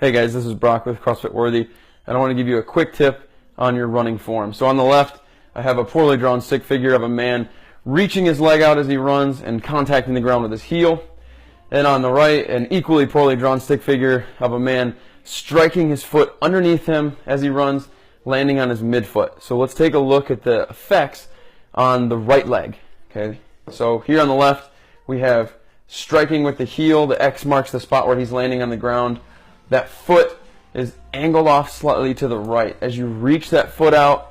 Hey guys, this is Brock with CrossFit Worthy, and I want to give you a quick tip on your running form. So on the left, I have a poorly drawn stick figure of a man reaching his leg out as he runs and contacting the ground with his heel. And on the right, an equally poorly drawn stick figure of a man striking his foot underneath him as he runs, landing on his midfoot. So let's take a look at the effects on the right leg. Okay, so here on the left, we have striking with the heel. The X marks the spot where he's landing on the ground. That foot is angled off slightly to the right. As you reach that foot out,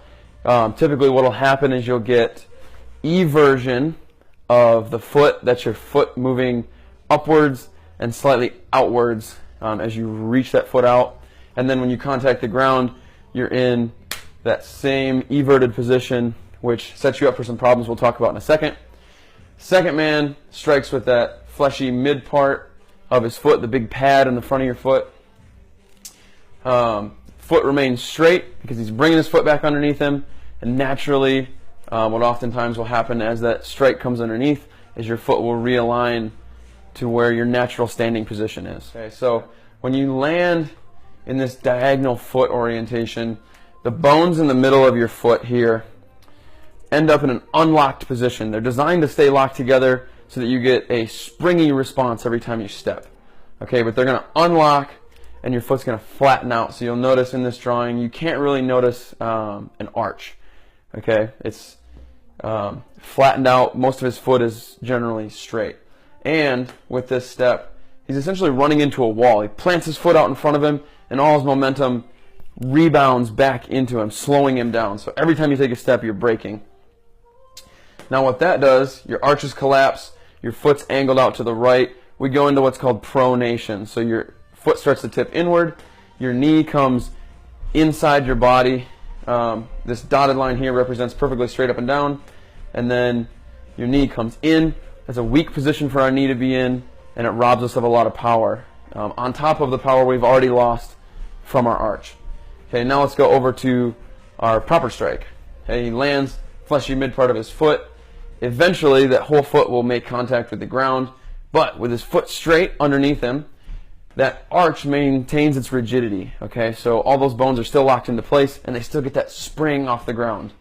typically what will happen is you'll get eversion of the foot. That's your foot moving upwards and slightly outwards as you reach that foot out. And then when you contact the ground, you're in that same everted position, which sets you up for some problems we'll talk about in a second. Second man strikes with that fleshy mid part of his foot, the big pad in the front of your foot. Foot remains straight because he's bringing his foot back underneath him, and naturally what oftentimes will happen as that strike comes underneath is your foot will realign to where your natural standing position is. Okay, so when you land in this diagonal foot orientation, the bones in the middle of your foot here end up in an unlocked position. They're designed to stay locked together so that you get a springy response every time you step. Okay, but they're going to unlock and your foot's going to flatten out. So you'll notice in this drawing, you can't really notice an arch. Okay, it's flattened out. Most of his foot is generally straight. And with this step, he's essentially running into a wall. He plants his foot out in front of him, and all his momentum rebounds back into him, slowing him down. So every time you take a step, you're braking. Now what that does, your arches collapse, your foot's angled out to the right. We go into what's called pronation. So your foot starts to tip inward, your knee comes inside your body. This dotted line here represents perfectly straight up and down, and then your knee comes in. That's a weak position for our knee to be in, and it robs us of a lot of power, on top of the power we've already lost from our arch. Okay, now let's go over to our proper strike. Okay, he lands, fleshy mid part of his foot. Eventually that whole foot will make contact with the ground, but with his foot straight underneath him, that arch maintains its rigidity. Okay, so all those bones are still locked into place, and they still get that spring off the ground.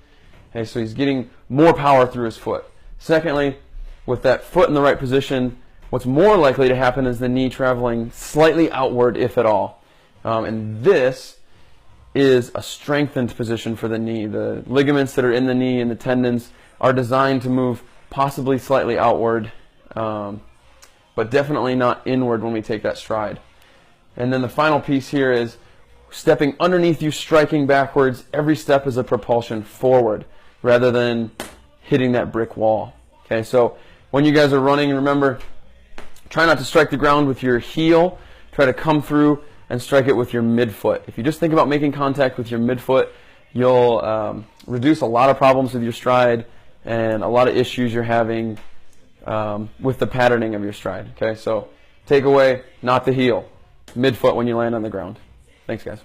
Okay, so he's getting more power through his foot. Secondly, with that foot in the right position, what's more likely to happen is the knee traveling slightly outward, if at all. And this is a strengthened position for the knee. The ligaments that are in the knee and the tendons are designed to move possibly slightly outward, but definitely not inward when we take that stride. And then the final piece here is stepping underneath you, striking backwards. Every step is a propulsion forward rather than hitting that brick wall. Okay, so when you guys are running, remember, try not to strike the ground with your heel. Try to come through and strike it with your midfoot. If you just think about making contact with your midfoot, you'll reduce a lot of problems with your stride and a lot of issues you're having with the patterning of your stride. Okay, so takeaway, not the heel, midfoot when you land on the ground. Thanks, guys.